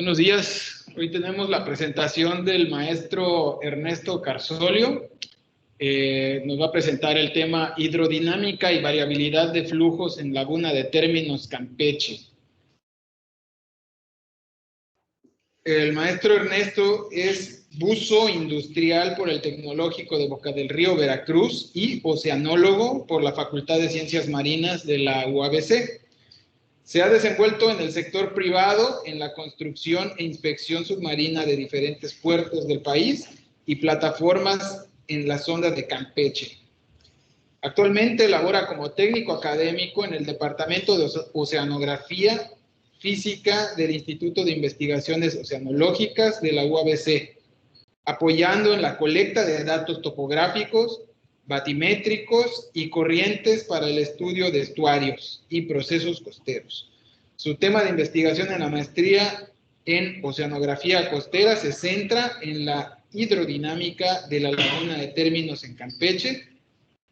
Buenos días. Hoy tenemos la presentación del maestro Ernesto Carzolio. Nos va a presentar el tema hidrodinámica y variabilidad de flujos en laguna de términos Campeche. El maestro Ernesto es buzo industrial por el Tecnológico de Boca del Río, Veracruz, y oceanólogo por la Facultad de Ciencias Marinas de la UABC. Se ha desenvuelto en el sector privado en la construcción e inspección submarina de diferentes puertos del país y plataformas en la sonda de Campeche. Actualmente labora como técnico académico en el Departamento de Oceanografía Física del Instituto de Investigaciones Oceanológicas de la UABC, apoyando en la colecta de datos topográficos, batimétricos y corrientes para el estudio de estuarios y procesos costeros. Su tema de investigación en la maestría en oceanografía costera se centra en la hidrodinámica de la laguna de términos en Campeche.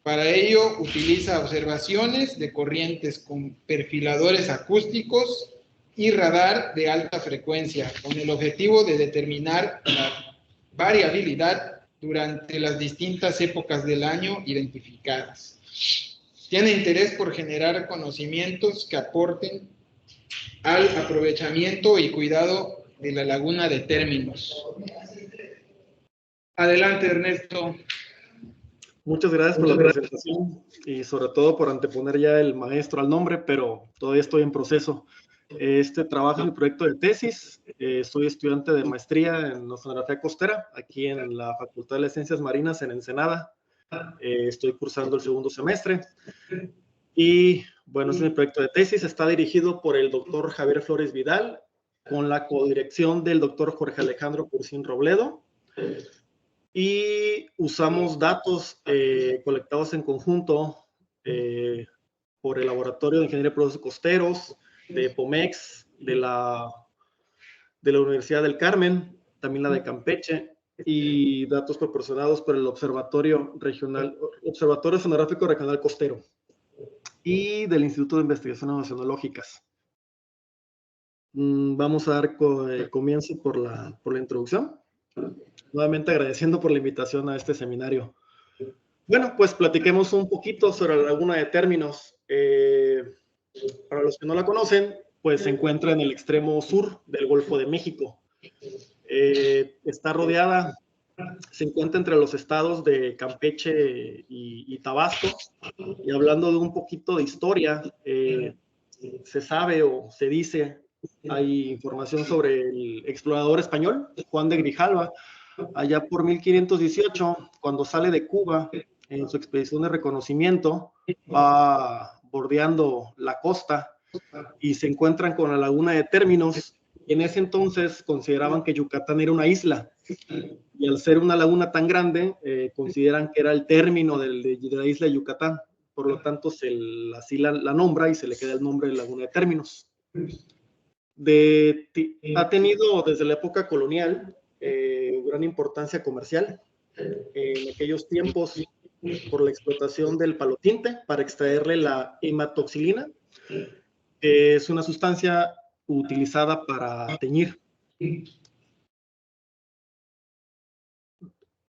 Para ello utiliza observaciones de corrientes con perfiladores acústicos y radar de alta frecuencia, con el objetivo de determinar la variabilidad durante las distintas épocas del año identificadas. Tiene interés por generar conocimientos que aporten al aprovechamiento y cuidado de la laguna de términos. Adelante, Ernesto. Muchas gracias por la presentación y sobre todo por anteponer ya el maestro al nombre, pero todavía estoy en proceso. Trabajo en el proyecto de tesis. Soy estudiante de maestría en oceanografía costera aquí en la Facultad de Ciencias Marinas en Ensenada. Estoy cursando el segundo semestre y bueno, es mi proyecto de tesis. Está dirigido por el doctor Javier Flores Vidal con la codirección del doctor Jorge Alejandro Curcín Robledo, y usamos datos colectados en conjunto por el Laboratorio de Ingeniería de Procesos Costeros, de POMEX, de la Universidad del Carmen, también la de Campeche, y datos proporcionados por el Observatorio Oceanográfico Regional Costero y del Instituto de Investigaciones Oceanológicas. Vamos a dar comienzo por la introducción. Nuevamente agradeciendo por la invitación a este seminario. Bueno, pues platiquemos un poquito sobre la laguna de términos. Para los que no la conocen, pues se encuentra en el extremo sur del Golfo de México. Está rodeada, se encuentra entre los estados de Campeche y Tabasco. Y hablando de un poquito de historia, se sabe o se dice, hay información sobre el explorador español, Juan de Grijalva, allá por 1518, cuando sale de Cuba en su expedición de reconocimiento, va bordeando la costa y se encuentran con la laguna de términos. En ese entonces consideraban que Yucatán era una isla, y al ser una laguna tan grande, consideran que era el término de la isla de Yucatán. Por lo tanto, así la nombra y se le queda el nombre de laguna de términos. Ha tenido desde la época colonial gran importancia comercial. En aquellos tiempos, por la explotación del palotinte para extraerle la hematoxilina, que es una sustancia utilizada para teñir.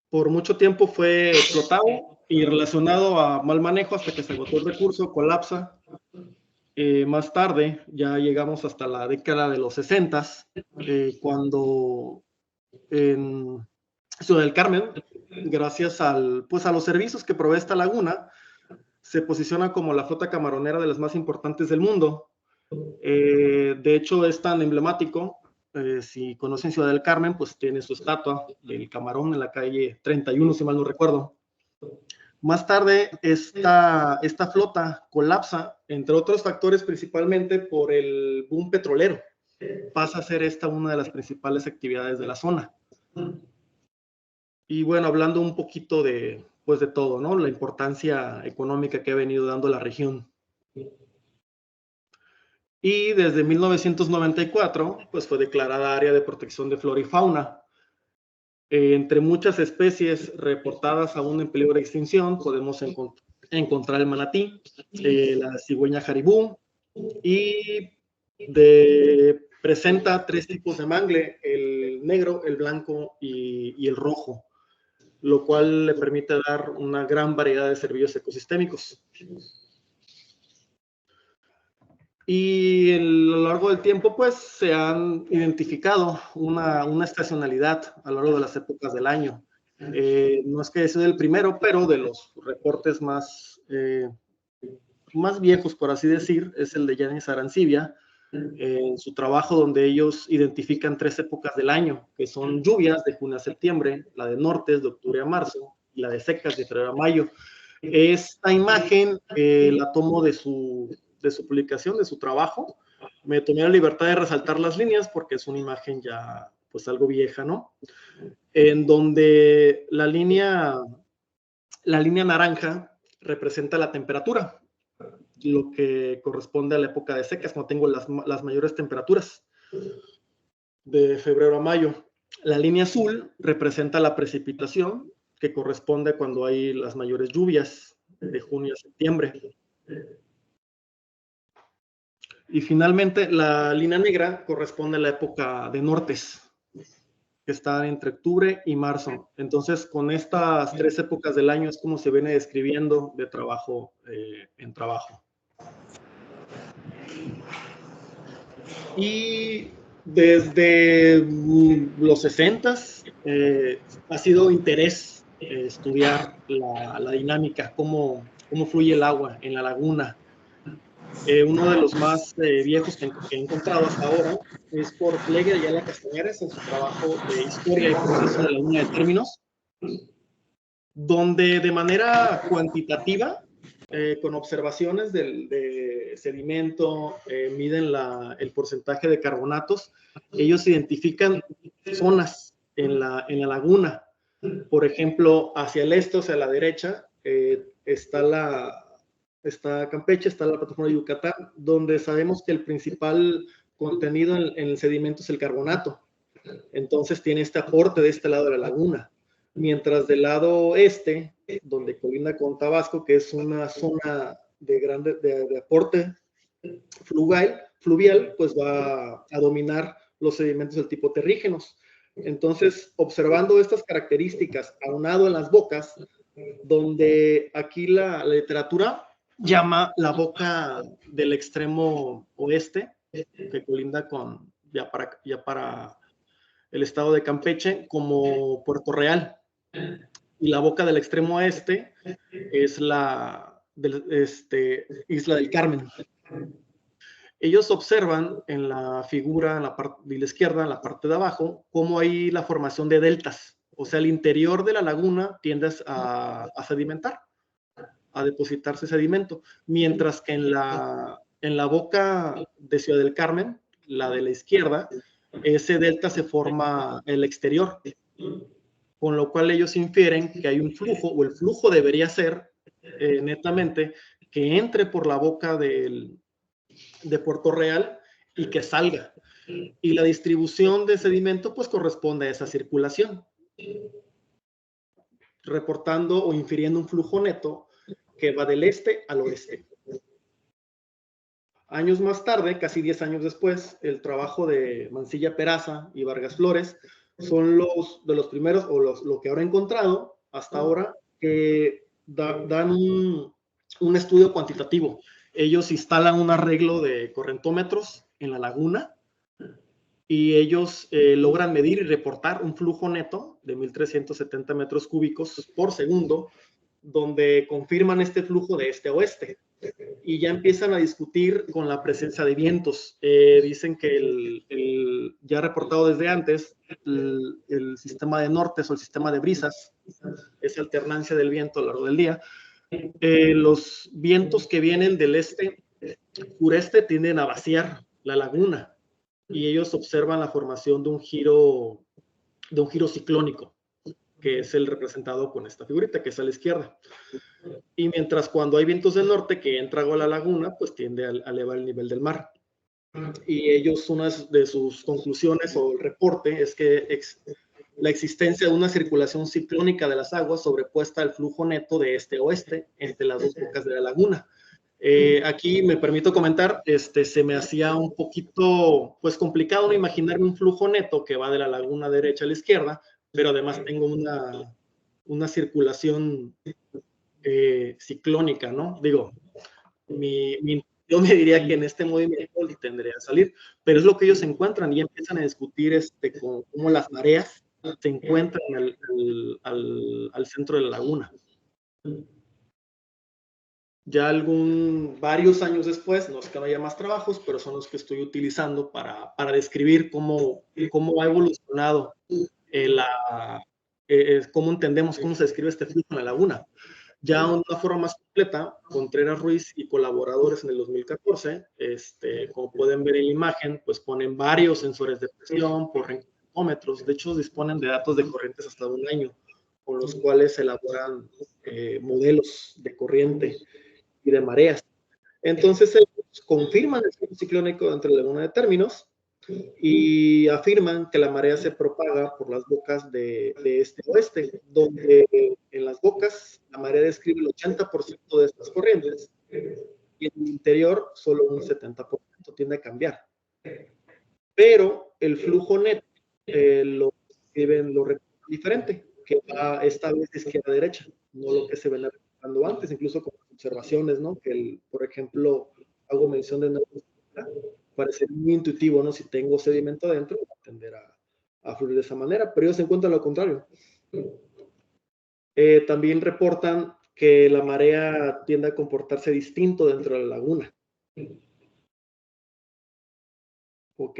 Por mucho tiempo fue explotado y relacionado a mal manejo hasta que se agotó el recurso, colapsa. Más tarde, ya llegamos hasta la década de los 60, cuando en Ciudad del Carmen, gracias a los servicios que provee esta laguna, se posiciona como la flota camaronera de las más importantes del mundo. De hecho, es tan emblemático, si conocen Ciudad del Carmen, pues tiene su estatua del camarón en la calle 31, si mal no recuerdo. Más tarde, esta flota colapsa, entre otros factores, principalmente por el boom petrolero. Pasa a ser esta una de las principales actividades de la zona. Y bueno, hablando un poquito de todo, ¿no? La importancia económica que ha venido dando la región. Y desde 1994, pues fue declarada área de protección de flora y fauna. Entre muchas especies reportadas aún en peligro de extinción, podemos encontrar el manatí, la cigüeña jaribú, y de Presenta 3 tipos de mangle, el negro, el blanco y el rojo, lo cual le permite dar una gran variedad de servicios ecosistémicos. Y a lo largo del tiempo, pues, se han identificado una estacionalidad a lo largo de las épocas del año. No es que sea el primero, pero de los reportes más viejos, por así decir, es el de Yanis Arancibia, en su trabajo donde ellos identifican 3 épocas del año, que son lluvias de junio a septiembre, la de nortes de octubre a marzo, y la de secas de febrero a mayo. Esta imagen la tomo de su publicación, de su trabajo. Me tomé la libertad de resaltar las líneas porque es una imagen ya pues algo vieja, ¿no? En donde la línea naranja representa la temperatura, lo que corresponde a la época de secas, cuando tengo las mayores temperaturas, de febrero a mayo. La línea azul representa la precipitación, que corresponde cuando hay las mayores lluvias, de junio a septiembre. Y finalmente, la línea negra corresponde a la época de nortes, que está entre octubre y marzo. Entonces, con estas 3 épocas del año es como se viene describiendo de trabajo en trabajo. Y desde los 60s ha sido interés estudiar la dinámica, cómo fluye el agua en la laguna. Uno de los más viejos que he encontrado hasta ahora es por Fleger y Ayala Castañares en su trabajo de historia y proceso de la línea de términos, donde de manera cuantitativa, con observaciones de sedimento, miden el porcentaje de carbonatos. Ellos identifican zonas en la laguna. Por ejemplo, hacia el este, o sea, a la derecha, está Campeche, está la plataforma de Yucatán, donde sabemos que el principal contenido en el sedimento es el carbonato. Entonces tiene este aporte de este lado de la laguna. Mientras del lado este, donde colinda con Tabasco, que es una zona de aporte fluvial, pues va a dominar los sedimentos del tipo terrígenos. Entonces, observando estas características, aunado en las bocas, donde aquí la literatura llama la boca del extremo oeste, que colinda con ya para el estado de Campeche, como Puerto Real. Y la boca del extremo este es la Isla del Carmen. Ellos observan en la figura, en la parte de la izquierda, en la parte de abajo, cómo hay la formación de deltas. O sea, el interior de la laguna tiende a sedimentar, a depositarse sedimento, mientras que en la boca de Ciudad del Carmen, la de la izquierda, ese delta se forma en el exterior, con lo cual ellos infieren que hay un flujo, o el flujo debería ser netamente que entre por la boca de Puerto Real y que salga. Y la distribución de sedimento pues corresponde a esa circulación, reportando o infiriendo un flujo neto que va del este al oeste. Años más tarde, casi 10 años después, el trabajo de Mancilla Peraza y Vargas Flores son de los primeros, o lo que ahora he encontrado hasta ahora, que dan un estudio cuantitativo. Ellos instalan un arreglo de correntómetros en la laguna y ellos logran medir y reportar un flujo neto de 1.370 metros cúbicos por segundo, donde confirman este flujo de este a oeste. Y ya empiezan a discutir con la presencia de vientos. Dicen que ya reportado desde antes, el sistema de nortes o el sistema de brisas, esa alternancia del viento a lo largo del día, los vientos que vienen del este sureste tienden a vaciar la laguna y ellos observan la formación de un giro ciclónico, que es el representado con esta figurita que es a la izquierda. Y mientras cuando hay vientos del norte que entra agua a la laguna, pues tiende a elevar el nivel del mar. Y ellos, una de sus conclusiones o el reporte es que la existencia de una circulación ciclónica de las aguas sobrepuesta al flujo neto de este a oeste entre las dos bocas de la laguna. Aquí me permito comentar, se me hacía un poquito, pues, complicado no imaginarme un flujo neto que va de la laguna derecha a la izquierda, pero además tengo una circulación ciclónica, ¿no? Digo, yo me diría que en este movimiento tendría a salir, pero es lo que ellos encuentran y empiezan a discutir cómo las mareas se encuentran al centro de la laguna. Ya varios años después, no es que no haya más trabajos, pero son los que estoy utilizando para describir cómo ha evolucionado cómo entendemos, cómo se describe este flujo en la laguna. Ya de una forma más completa, Contreras Ruiz y colaboradores en el 2014, como pueden ver en la imagen, pues ponen varios sensores de presión por rentómetros. De hecho, disponen de datos de corrientes hasta de un año, con los cuales elaboran modelos de corriente y de mareas. Entonces, ellos confirman el ciclo ciclónico entre la laguna de términos y afirman que la marea se propaga por las bocas de este a oeste, donde en las bocas la marea describe el 80% de estas corrientes y en el interior solo un 70%, tiende a cambiar. Pero el flujo neto lo describen lo diferente, que va esta vez de izquierda a derecha, no lo que se venía reportando antes, incluso con las observaciones, ¿no? Que, por ejemplo, hago mención de una parece muy intuitivo, ¿no? Si tengo sedimento adentro, va a tender a fluir de esa manera, pero ellos encuentran lo contrario. También reportan que la marea tiende a comportarse distinto dentro de la laguna. Ok.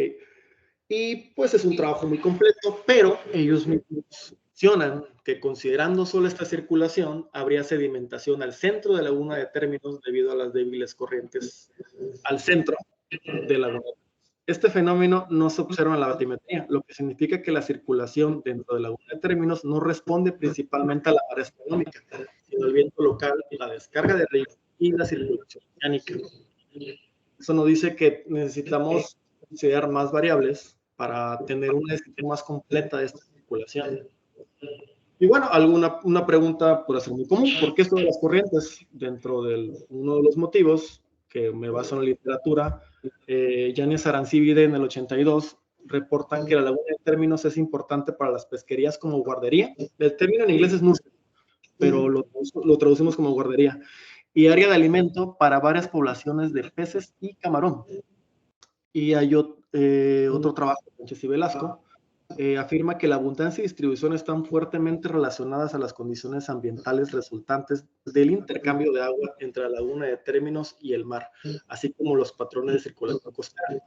Y pues es un trabajo muy completo, pero ellos mismos mencionan que considerando solo esta circulación, habría sedimentación al centro de la laguna de términos debido a las débiles corrientes al centro de la laguna. Este fenómeno no se observa en la batimetría, lo que significa que la circulación dentro de la laguna de términos no responde principalmente a la marea astronómica, sino al viento local, la descarga de ríos y la circulación mecánica. Eso nos dice que necesitamos considerar más variables para tener una descripción más completa de esta circulación. Y bueno, una pregunta puede ser muy común: ¿por qué esto de las corrientes? Dentro de uno de los motivos que me baso en la literatura, Yáñez Arancibide en el 82 reportan que la laguna de términos es importante para las pesquerías como guardería. El término en inglés es nursery, pero lo traducimos como guardería. Y área de alimento para varias poblaciones de peces y camarón. Y hay otro trabajo de Sánchez y Velasco, afirma que la abundancia y distribución están fuertemente relacionadas a las condiciones ambientales resultantes del intercambio de agua entre la laguna de términos y el mar, así como los patrones de circulación costera.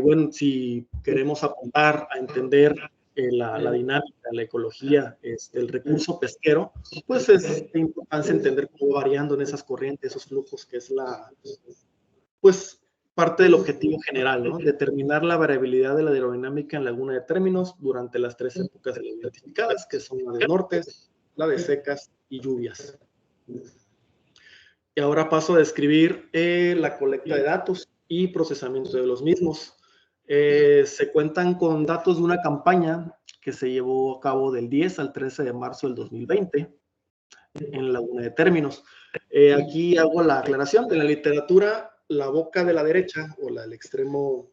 Bueno, si queremos apuntar a entender la dinámica, la ecología, el recurso pesquero, pues es de importancia entender cómo va variando en esas corrientes, esos flujos, que es pues parte del objetivo general, ¿no? Determinar la variabilidad de la aerodinámica en laguna de términos durante las 3 épocas identificadas, que son la de nortes, la de secas y lluvias. Y ahora paso a describir la colecta de datos y procesamiento de los mismos. Se cuentan con datos de una campaña que se llevó a cabo del 10 al 13 de marzo del 2020 en laguna de términos. Aquí hago la aclaración: de la literatura, la boca de la derecha, o la del extremo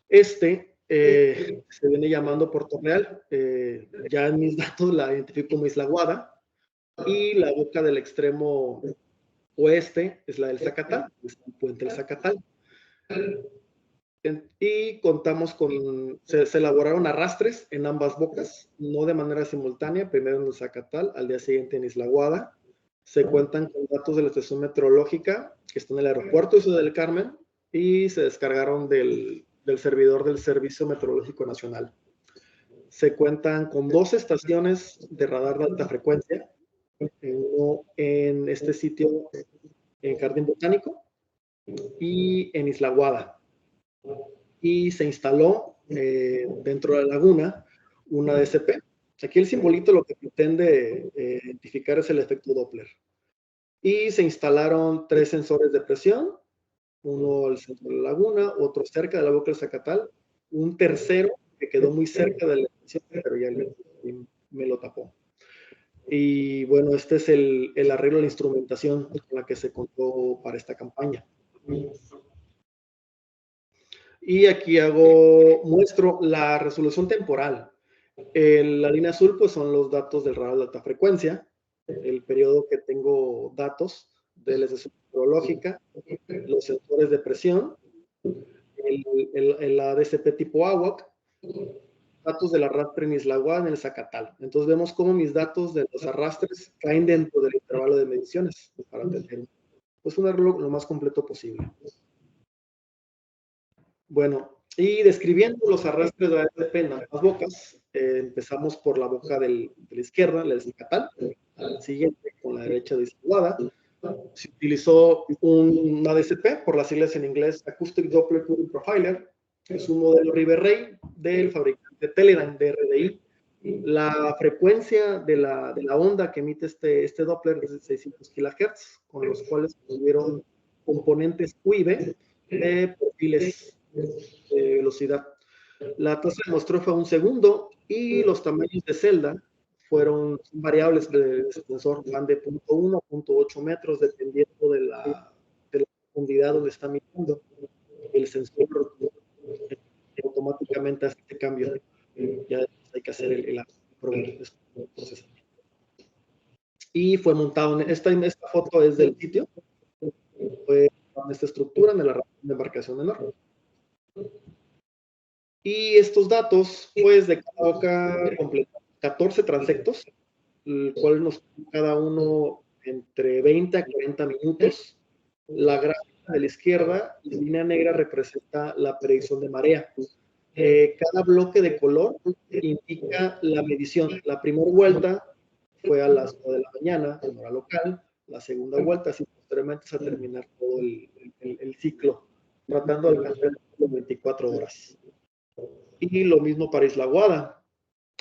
se viene llamando Puerto Real. Ya en mis datos la identifico como Isla Guada, y la boca del extremo oeste es la del Zacatal, es el puente del Zacatal. Y contamos se elaboraron arrastres en ambas bocas, no de manera simultánea, primero en el Zacatal, al día siguiente en Isla Guada. Se cuentan con datos de la estación meteorológica que está en el aeropuerto de Ciudad del Carmen, y se descargaron del servidor del Servicio Meteorológico Nacional. Se cuentan con 2 estaciones de radar de alta frecuencia, uno en este sitio en Jardín Botánico y en Isla Guada. Y se instaló dentro de la laguna una DSP. Aquí el simbolito lo que pretende identificar es el efecto Doppler. Y se instalaron 3 sensores de presión, uno al centro de la laguna, otro cerca de la boca del Zacatal, un tercero que quedó muy cerca de la estación, pero ya me lo tapó. Y bueno, este es el arreglo de la instrumentación con la que se contó para esta campaña. Y aquí muestro la resolución temporal. La línea azul pues son los datos del radar de alta frecuencia, el periodo que tengo datos de la estación meteorológica, los sensores de presión, el ADCP tipo AWAC, datos del arrastre en Isla Guada en el Zacatal. Entonces vemos cómo mis datos de los arrastres caen dentro del intervalo de mediciones para tener pues, un arreglo lo más completo posible. Bueno, y describiendo los arrastres de ADCP en ambas bocas, empezamos por la boca de la izquierda, la del Zacatal, la siguiente con la derecha de Isla Guada. Se utilizó un ADCP, por las siglas en inglés, Acoustic Doppler Current Profiler. Es un modelo River Ray del fabricante Teledyne de RDI. La frecuencia de la onda que emite este Doppler es de 600 kHz, con los cuales tuvieron componentes UIB de perfiles de velocidad. La tasa de muestreo fue a 1 segundo y los tamaños de celda fueron variables del sensor, van de 0.1 a 0.8 metros, dependiendo de la profundidad donde está midiendo. El sensor automáticamente hace este cambio. Ya hay que hacer el proceso. Y fue montado en esta foto es del sitio. Fue en esta estructura, en la de embarcación menor. Y estos datos, pues, de cada boca completa 14 transectos, el cual nos cada uno entre 20 a 40 minutos. La gráfica de la izquierda, la línea negra representa la predicción de marea. Cada bloque de color indica la medición. La primera vuelta fue a las 9 de la mañana, en hora local. La segunda vuelta, así posteriormente, es a terminar todo el ciclo, tratando de alcanzar las 24 horas. Y lo mismo para Isla Guada.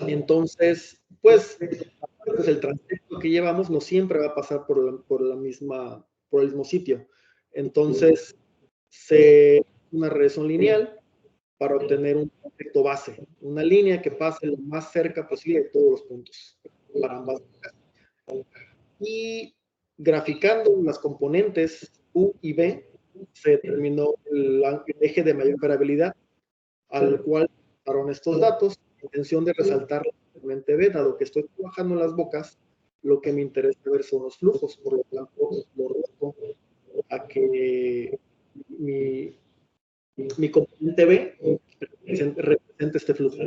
Entonces, pues el transecto que llevamos no siempre va a pasar por el mismo sitio. Entonces, una regresión lineal para obtener un efecto base, una línea que pase lo más cerca posible de todos los puntos para ambas bocas. Y graficando las componentes U y B, se determinó el eje de mayor variabilidad, al cual pasaron estos datos, con intención de resaltar la componente B, dado que estoy trabajando en las bocas, lo que me interesa ver son los flujos, por lo tanto, lo rojo a que mi componente B representa este flujo.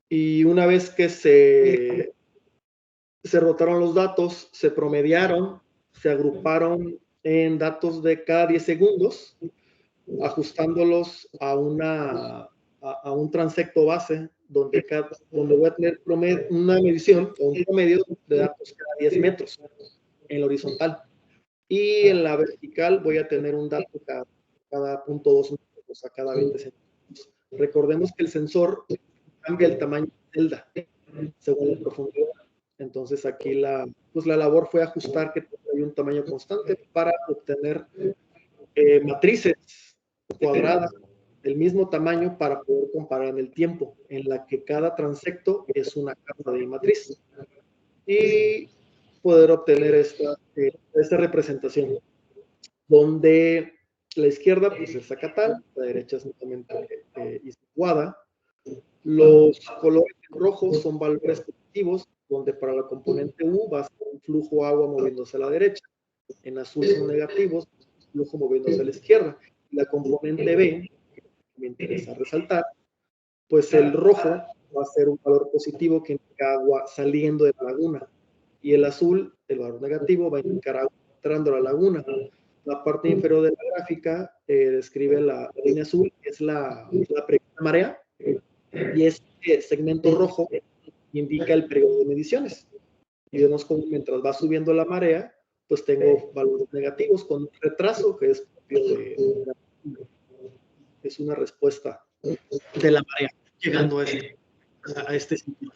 Y una vez que se rotaron los datos, se promediaron, se agruparon en datos de cada 10 segundos, ajustándolos a un transecto base, donde voy a tener una medición o un promedio de datos cada 10 metros en la horizontal. Y en la vertical voy a tener un dato cada 0.2 metros, o sea, cada 20 centímetros. Recordemos que el sensor cambia el tamaño de celda según la profundidad. Entonces aquí la labor fue ajustar que hay un tamaño constante para obtener matrices cuadradas del mismo tamaño para poder comparar en el tiempo, en la que cada transecto es una capa de matriz. Y poder obtener esta representación, donde la izquierda pues es Zacatal, la derecha es nuevamente Isla Guada. Los colores rojos son valores positivos, donde para la componente U va a ser un flujo agua moviéndose a la derecha. En azul son negativos, flujo moviéndose a la izquierda. La componente B, que me interesa resaltar, pues el rojo va a ser un valor positivo que indica agua saliendo de la laguna. Y el azul, el valor negativo, va a indicar agua entrando a la laguna. La parte inferior de la gráfica describe la línea azul, que es la predicción de marea, y este segmento rojo indica el periodo de mediciones. Y vemos cómo mientras va subiendo la marea, pues tengo valores negativos con un retraso que es propio es una respuesta de la marea llegando a este sitio.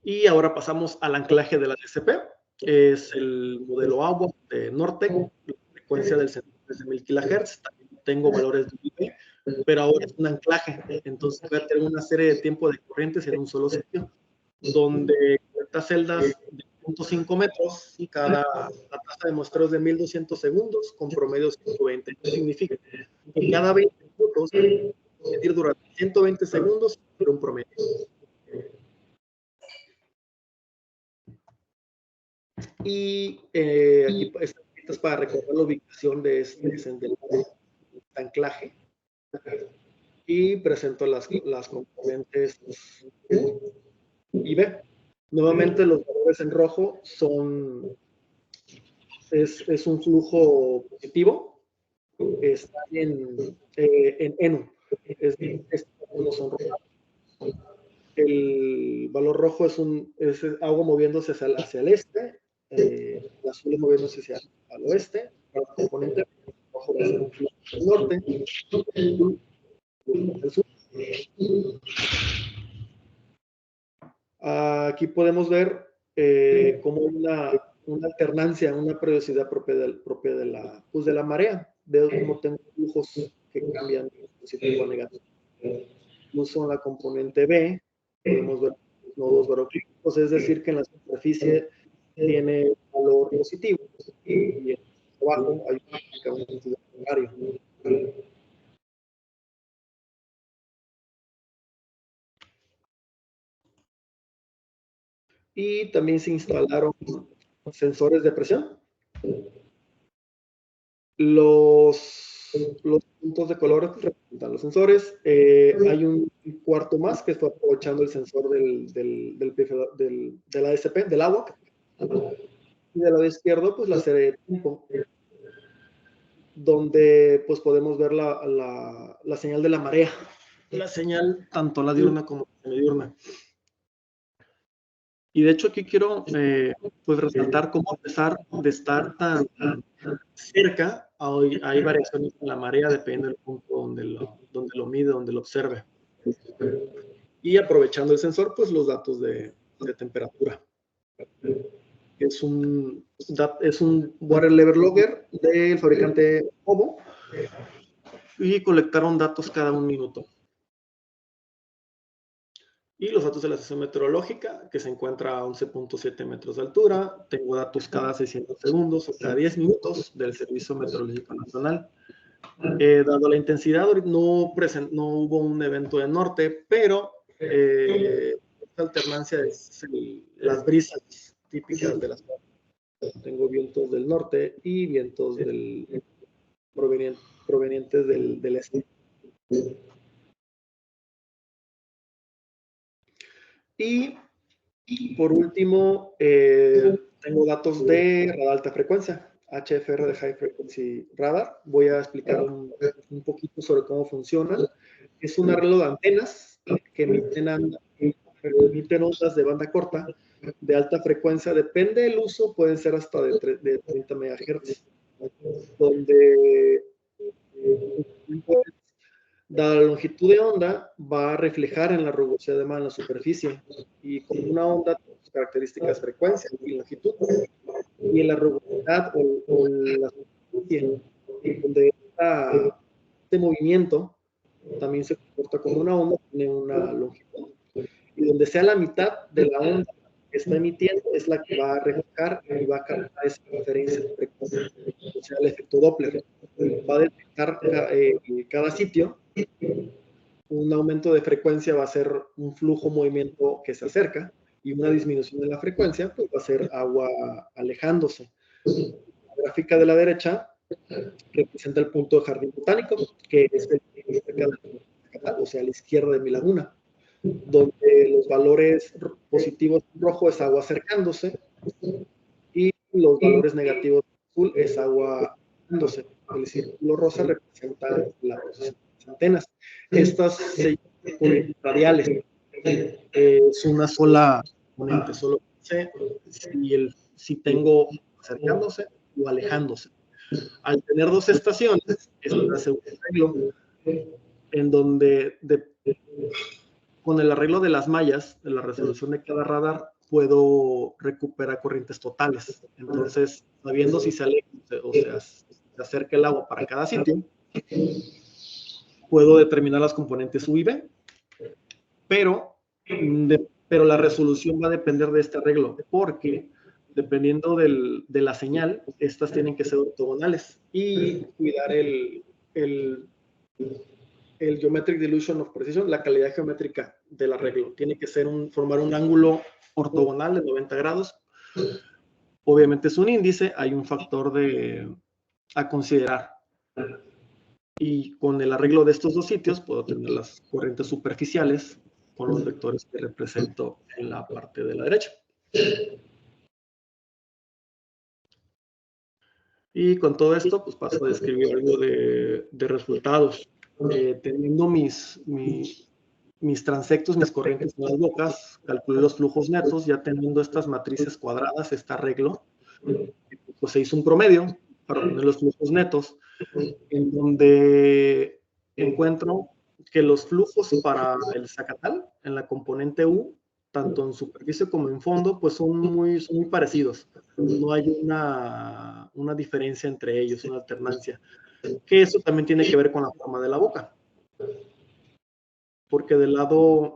Y ahora pasamos al anclaje de la ADCP. Es el modelo AWAC de Nortec, la frecuencia del sensor es de 1000 kHz. También tengo valores de UV pero ahora es un anclaje. Entonces voy a tener una serie de tiempo de corrientes en un solo sitio, donde estas celdas de 0.5 metros y la tasa de muestreo es de 1200 segundos con promedio 120. Esto significa que cada 20 minutos medir durante 120 segundos por un promedio. Y aquí es para recordar la ubicación de este anclaje. Y presento las componentes U y B. Nuevamente los valores en rojo es un flujo positivo, está en ENU, no son rojos. El valor rojo es agua moviéndose hacia el este, el azul es moviéndose hacia el oeste, para el componente rojo va a ser un flujo del norte, del sur. Aquí podemos ver cómo hay una alternancia, una periodicidad propia de la marea. Veo cómo tengo flujos que cambian de positivo a negativo. Incluso en la componente B, podemos ver nodos baroclínicos, es decir, que en la superficie tiene valor positivo y abajo hay un sentido contrario. Y también se instalaron sensores de presión. Los puntos de color representan los sensores. Hay un cuarto más que está aprovechando el sensor del ASP, del agua. Y del lado izquierdo, pues la serie de tiempo, donde pues podemos ver la señal de la marea. La señal tanto la diurna como la semidiurna. Y de hecho aquí quiero pues resaltar cómo a pesar de estar tan cerca, hay variaciones en la marea dependiendo del punto donde lo mide, donde lo observe. Y aprovechando el sensor, pues los datos de temperatura. Es un water level logger del fabricante Hobo y colectaron datos cada un minuto. Y los datos de la estación meteorológica, que se encuentra a 11.7 metros de altura. Tengo datos cada 600 segundos o cada 10 minutos del Servicio Meteorológico Nacional. Dado la intensidad, no hubo un evento de norte, pero esta alternancia es las brisas típicas de las zonas. Tengo vientos del norte y vientos provenientes del este. Y por último, tengo datos de radar alta frecuencia, HFR de High Frequency Radar. Voy a explicar un poquito sobre cómo funciona. Es un arreglo de antenas que emiten ondas de banda corta de alta frecuencia. Depende del uso, pueden ser hasta de 30 MHz, donde dada la longitud de onda, va a reflejar en la rugosidad de mar en la superficie. Y con una onda, sus características, frecuencia y longitud. Y en la rugosidad o la superficie, donde este movimiento también se comporta como una onda, tiene una longitud. Y donde sea la mitad de la onda que está emitiendo, es la que va a reflejar y va a captar esa diferencia de frecuencia, o sea, el efecto Doppler. Va a detectar cada sitio. Un aumento de frecuencia va a ser un flujo movimiento que se acerca y una disminución de la frecuencia pues va a ser agua alejándose. La gráfica de la derecha representa el punto de jardín botánico, que es el o sea, a la izquierda de mi laguna, donde los valores positivos rojo es agua acercándose y los valores negativos azul es agua alejándose. El círculo rosa representa las antenas. Estas se llaman radiales. Es una sola componente, solo sé si tengo acercándose o alejándose. Al tener dos estaciones, esto hace un arreglo en donde con el arreglo de las mallas, de la resolución de cada radar, puedo recuperar corrientes totales. Entonces, sabiendo si se aleja o se acerca el agua para cada sitio, puedo determinar las componentes U y B, pero la resolución va a depender de este arreglo, porque dependiendo de la señal, estas tienen que ser ortogonales y cuidar el Geometric Dilution of Precision, la calidad geométrica del arreglo. Tiene que ser formar un ángulo ortogonal de 90 grados. Obviamente es un índice, hay un factor a considerar. Y con el arreglo de estos dos sitios puedo tener las corrientes superficiales con los vectores que represento en la parte de la derecha. Y con todo esto, pues paso a describir algo de resultados. Teniendo mis transectos, mis corrientes en las bocas, calculé los flujos netos, ya teniendo estas matrices cuadradas, este arreglo, pues se hizo un promedio para obtener los flujos netos, en donde encuentro que los flujos para el Zacatal, en la componente U, tanto en superficie como en fondo, pues son muy parecidos. No hay una diferencia entre ellos, una alternancia. Que eso también tiene que ver con la forma de la boca. Porque del lado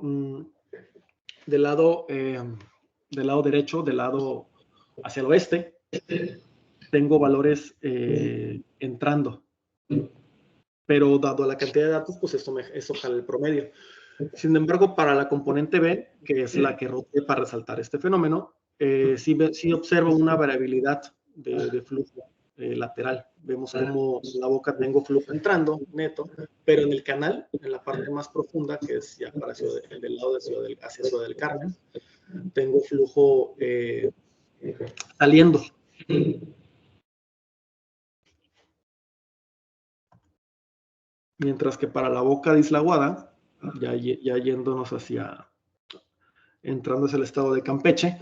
derecho, del lado hacia el oeste, tengo valores entrando. Pero dado la cantidad de datos, pues eso jala el promedio. Sin embargo, para la componente B, que es la que roté para resaltar este fenómeno, sí observo una variabilidad de flujo lateral. Vemos como en la boca tengo flujo entrando, neto, pero en el canal, en la parte más profunda, que es ya para del lado hacia Ciudad del Carmen, tengo flujo saliendo. Mientras que para la boca de Isla Guada, ya yéndonos entrando hacia el estado de Campeche,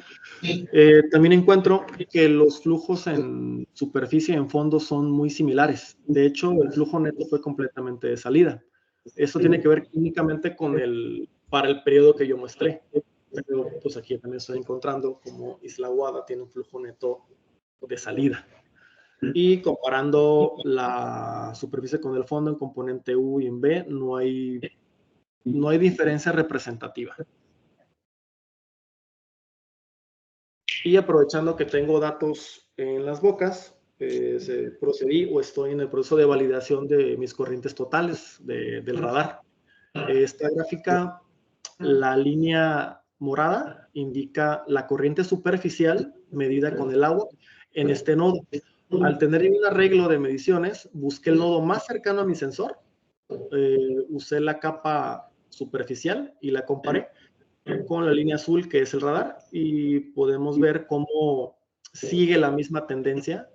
también encuentro que los flujos en superficie y en fondo son muy similares. De hecho, el flujo neto fue completamente de salida. Eso tiene que ver únicamente para el periodo que yo muestré. Pero pues aquí también estoy encontrando como Isla Guada tiene un flujo neto de salida. Y comparando la superficie con el fondo en componente U y en B, no hay diferencia representativa. Y aprovechando que tengo datos en las bocas, procedí o estoy en el proceso de validación de mis corrientes totales del radar. Esta gráfica, la línea morada indica la corriente superficial medida con el agua en este nodo. Al tener un arreglo de mediciones, busqué el nodo más cercano a mi sensor, usé la capa superficial y la comparé con la línea azul, que es el radar, y podemos ver cómo sigue la misma tendencia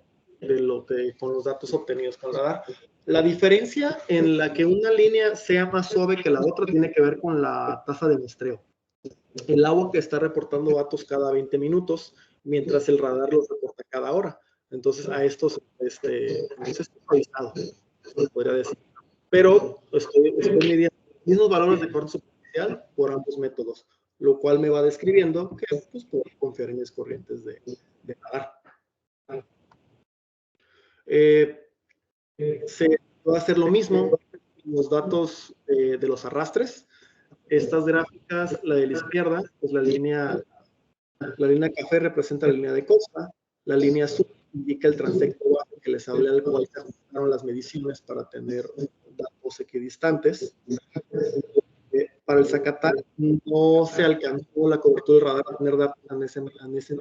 con los datos obtenidos con el radar. La diferencia en la que una línea sea más suave que la otra tiene que ver con la tasa de muestreo. El agua que está reportando datos cada 20 minutos, mientras el radar los reporta cada hora. Entonces, a estos es suavizado, se podría decir. Pero estoy midiendo los mismos valores de corriente superficial por ambos métodos, lo cual me va describiendo que pues, puedo confiar en mis corrientes de radar. Se puede hacer lo mismo en los datos de los arrastres. Estas gráficas, la de la izquierda, pues la línea café representa la línea de costa, la línea azul indica el transecto bajo que les hablé, al cual se ajustaron las mediciones para tener datos equidistantes. Para el Zacatal no se alcanzó la cobertura del radar a tener datos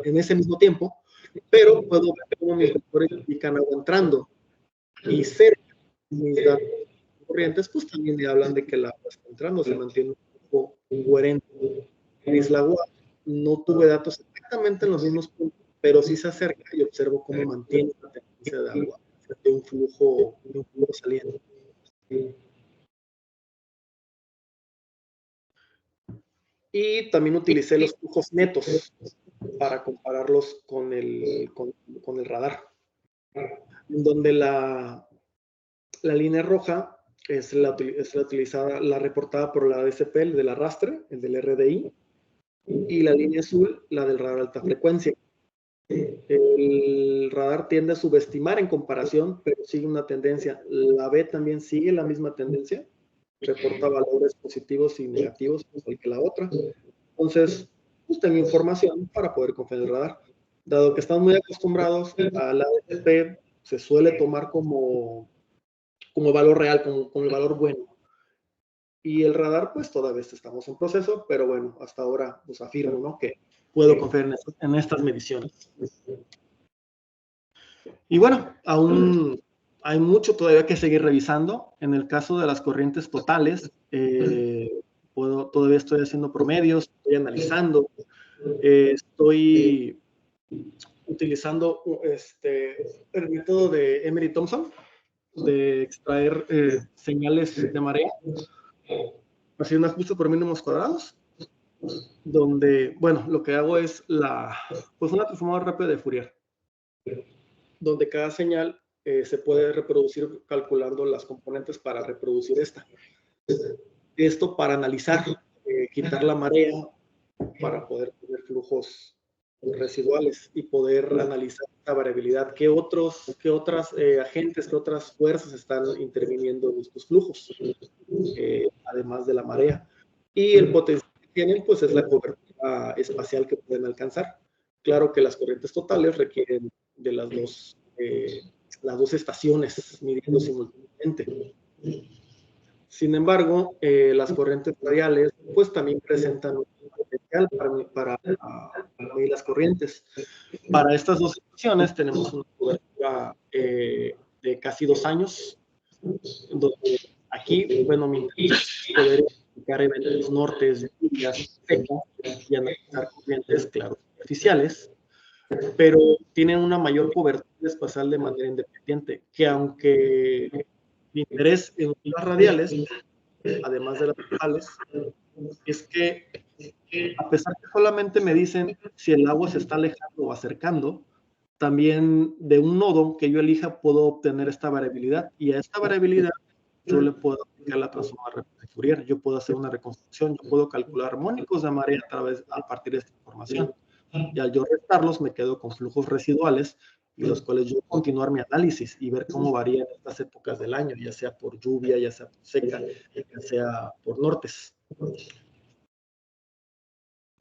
en ese mismo tiempo, pero puedo ver cómo mis vectores indican agua entrando. Y cerca mis datos corrientes, pues también me hablan de que el agua está entrando, se mantiene un poco coherente. En Isla Guada no tuve datos exactamente en los mismos puntos, pero sí se acerca y observo cómo mantiene la tendencia de agua de un flujo saliente. Y también utilicé los flujos netos para compararlos con el radar, en donde la línea roja es la utilizada, la reportada por la DCP, el del arrastre, el del RDI, y la línea azul, la del radar alta frecuencia. El radar tiende a subestimar en comparación, pero sigue una tendencia. La B también sigue la misma tendencia, reporta valores positivos y negativos, igual que la otra. Entonces, pues tengo información para poder confiar en el radar. Dado que están muy acostumbrados a la ADP, se suele tomar como valor real, como el valor bueno. Y el radar, pues todavía estamos en proceso, pero bueno, hasta ahora pues afirmo, ¿no?, que puedo confiar en estas mediciones. Y bueno, aún hay mucho todavía que seguir revisando. En el caso de las corrientes totales, todavía estoy haciendo promedios, estoy analizando, estoy utilizando el método de Emery Thompson de extraer señales de marea, haciendo ajustes por mínimos cuadrados, donde, bueno, lo que hago es pues una transformadora rápida de Fourier, donde cada señal se puede reproducir calculando las componentes para reproducir esta. Esto para analizar, quitar la marea, para poder tener flujos residuales y poder analizar esta variabilidad. ¿Qué otras agentes, qué otras fuerzas están interviniendo en estos flujos? Además de la marea. Y el potencial que tienen, pues, es la cobertura espacial que pueden alcanzar. Claro que las corrientes totales requieren de las dos estaciones midiendo simultáneamente. Sin embargo, las corrientes radiales, pues, también presentan un potencial para medir las corrientes. Para estas dos estaciones tenemos una cobertura de casi 2 años, donde aquí, bueno, mi interés es poder identificar eventos nortes, lluvias secas y analizar corrientes, claro, artificiales, pero tienen una mayor cobertura espacial de manera independiente, que aunque mi interés en las radiales, además de las totales, es que a pesar que solamente me dicen si el agua se está alejando o acercando, también de un nodo que yo elija puedo obtener esta variabilidad, y a esta variabilidad yo le puedo aplicar la transformadora de Fourier. Yo puedo hacer una reconstrucción, yo puedo calcular armónicos de marea a partir de esta información. Y al yo restarlos, me quedo con flujos residuales, y los cuales yo continuar mi análisis y ver cómo varían estas épocas del año, ya sea por lluvia, ya sea por seca, ya sea por nortes.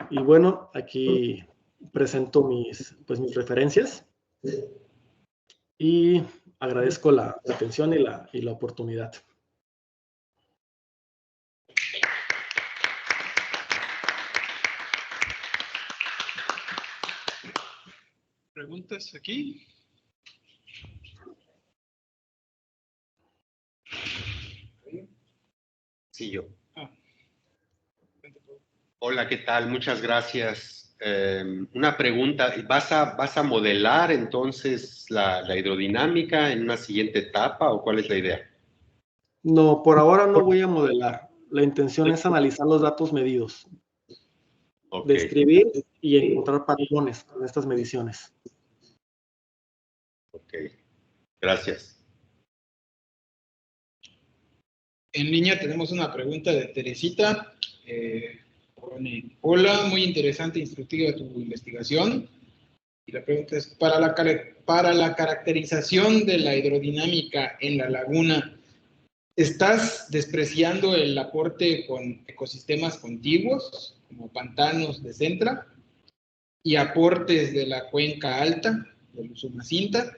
Y bueno, aquí presento mis referencias y agradezco la atención y la oportunidad. ¿Preguntas aquí? Sí, yo. Hola, ¿qué tal? Muchas gracias. Una pregunta, ¿vas a modelar entonces la hidrodinámica en una siguiente etapa o cuál es la idea? No, por ahora no voy a modelar. La intención es analizar los datos medidos, Okay. describir y encontrar patrones con estas mediciones. Ok, gracias. En línea tenemos una pregunta de Teresita. Pone, hola, muy interesante e instructiva tu investigación. Y la pregunta es, para la caracterización de la hidrodinámica en la laguna, ¿estás despreciando el aporte con ecosistemas contiguos, como pantanos de Centra, y aportes de la cuenca alta, del Usumacinta?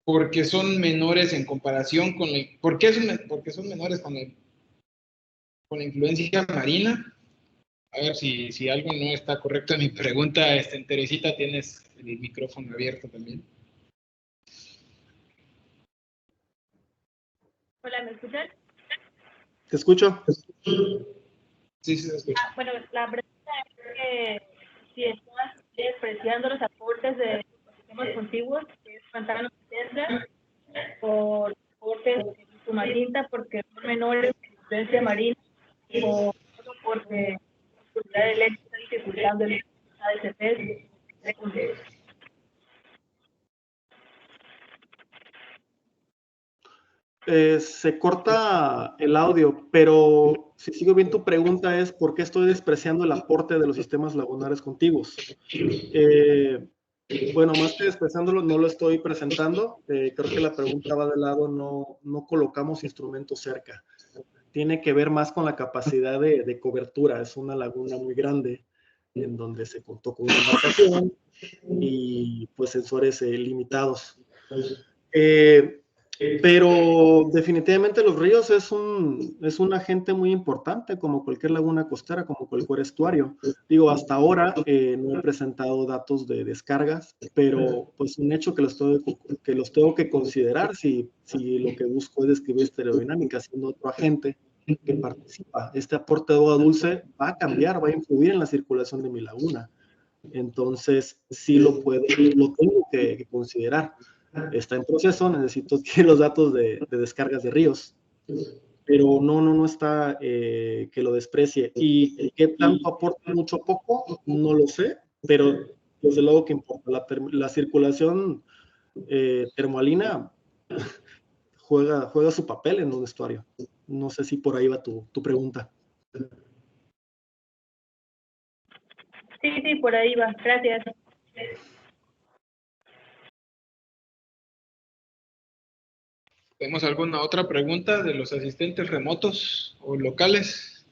Porque son menores en comparación con porque son menores con la influencia marina. A ver si algo no está correcto en mi pregunta. Teresita, tienes el micrófono abierto también. Hola, ¿me escuchan? ¿Te escucho? Sí, se escucha. Bueno, la pregunta es que si estás despreciando los aportes de sistemas contiguos, que es pantanos de Centra, por aportes de Usumacinta, porque son menores en influencia marina, o porque la seguridad eléctrica dificultando el ADCP. Se corta el audio, pero si sigo bien tu pregunta es ¿por qué estoy despreciando el aporte de los sistemas lagunares contiguos? Bueno, más que expresándolo, no lo estoy presentando. Creo que la pregunta va de lado, no colocamos instrumentos cerca. Tiene que ver más con la capacidad de cobertura. Es una laguna muy grande en donde se contó con una embarcación y pues sensores limitados. Pero definitivamente los ríos es un agente muy importante, como cualquier laguna costera, como cualquier estuario. Digo, hasta ahora no he presentado datos de descargas, pero pues un hecho que los tengo que considerar si lo que busco es describir estereodinámica, siendo otro agente que participa. Este aporte de agua dulce va a cambiar, va a influir en la circulación de mi laguna. Entonces, sí lo tengo que considerar. Está en proceso, necesito los datos de descargas de ríos, pero no está que lo desprecie. ¿Y qué tanto aporta mucho o poco? No lo sé, pero desde luego que importa. La circulación termoalina juega su papel en un estuario. No sé si por ahí va tu pregunta. Sí, por ahí va. Gracias. ¿Tenemos alguna otra pregunta de los asistentes remotos o locales?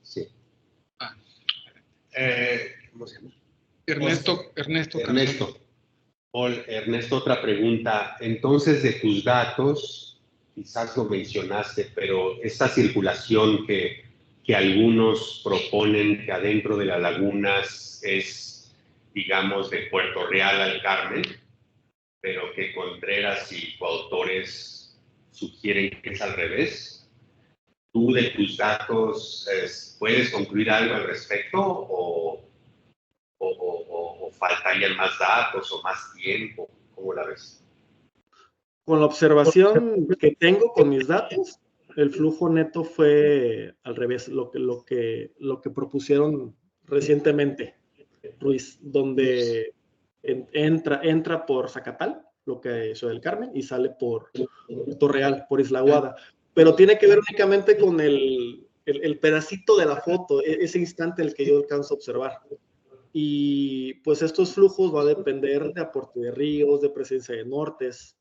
Sí. ¿Cómo se llama? Ernesto. Paul, Ernesto, otra pregunta. Entonces, de tus datos, quizás lo mencionaste, pero esta circulación que algunos proponen que adentro de las lagunas es, digamos, de Puerto Real al Carmen, pero que Contreras y coautores sugieren que es al revés. ¿Tú de tus datos puedes concluir algo al respecto o faltarían más datos o más tiempo? ¿Cómo la ves? Con la observación que tengo con mis datos, el flujo neto fue al revés, lo que propusieron recientemente, Ruiz, donde entra por Zacatal, lo que es del Carmen, y sale por Torreal, por Isla Aguada. Pero tiene que ver únicamente con el pedacito de la foto, ese instante en el que yo alcanzo a observar. Y pues estos flujos va a depender de aporte de ríos, de presencia de nortes,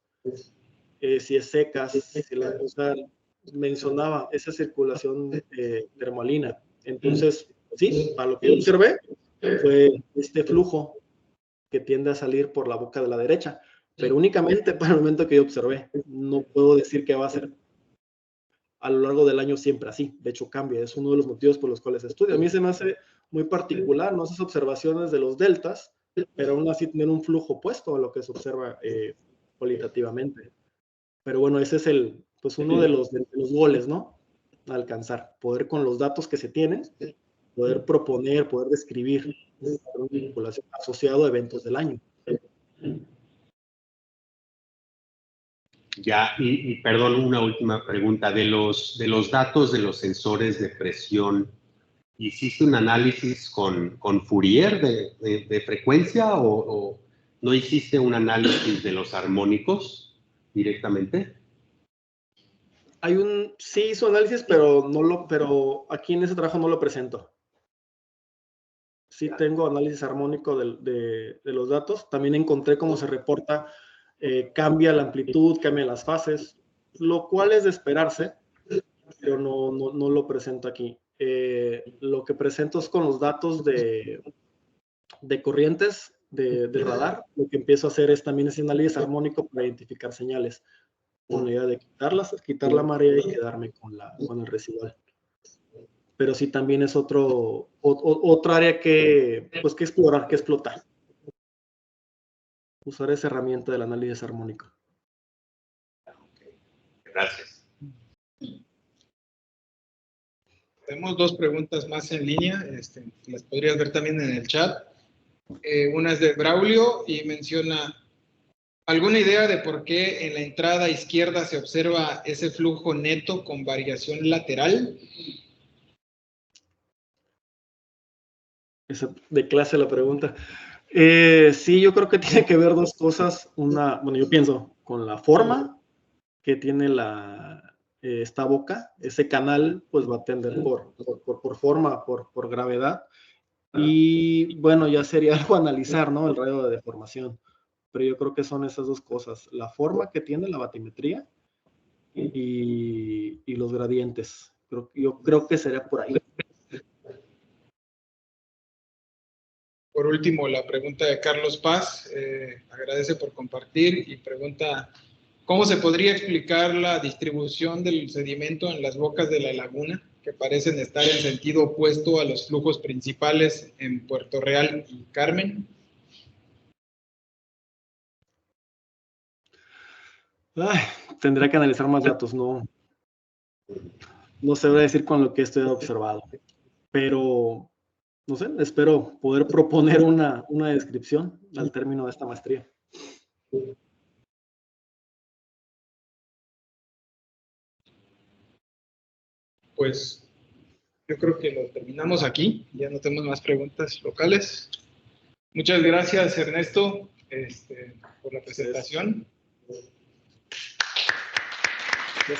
si es secas, si la cosa mencionaba esa circulación termalina. Entonces, sí, para lo que yo observé, fue este flujo que tiende a salir por la boca de la derecha, pero únicamente para el momento que yo observé. No puedo decir que va a ser a lo largo del año siempre así. De hecho, cambia. Es uno de los motivos por los cuales estudio. A mí se me hace muy particular, no esas observaciones de los deltas, pero aún así tener un flujo opuesto a lo que se observa cualitativamente. Pero bueno, ese es pues uno de los goles, ¿no? A alcanzar. Poder con los datos que se tienen, poder proponer, poder describir una vinculación asociado a eventos del año. Ya, y perdón, una última pregunta. De los datos de los sensores de presión, ¿hiciste un análisis con Fourier de frecuencia o no hiciste un análisis de los armónicos directamente? Sí hizo análisis, pero aquí en ese trabajo no lo presento. Sí tengo análisis armónico de los datos. También encontré cómo se reporta, cambia la amplitud, cambia las fases, lo cual es de esperarse, pero no lo presento aquí. Lo que presento es con los datos de corrientes del radar. Lo que empiezo a hacer es también ese análisis armónico para identificar señales, con la idea de quitar la marea y quedarme con el residual. Pero sí también es otra área que explorar, que explotar. Usar esa herramienta del análisis armónico. Gracias. Tenemos dos preguntas más en línea, las podrías ver también en el chat. Una es de Braulio y menciona, ¿alguna idea de por qué en la entrada izquierda se observa ese flujo neto con variación lateral? Esa de clase la pregunta. Sí, yo creo que tiene que ver dos cosas. Bueno, yo pienso con la forma que tiene esta boca. Ese canal pues va a tender por forma, por gravedad, Y bueno, ya sería algo analizar, ¿no? El radio de deformación. Pero yo creo que son esas dos cosas, la forma que tiene la batimetría y los gradientes. Yo creo que sería por ahí. Por último, la pregunta de Carlos Paz, agradece por compartir y pregunta, ¿cómo se podría explicar la distribución del sedimento en las bocas de la laguna, que parecen estar en sentido opuesto a los flujos principales en Puerto Real y Carmen? Ay, tendría que analizar más datos, no sé decir con lo que estoy observado, pero no sé, espero poder proponer una descripción al término de esta maestría. Pues yo creo que lo terminamos aquí, ya no tenemos más preguntas locales. Muchas gracias, Ernesto, por la presentación. Yes.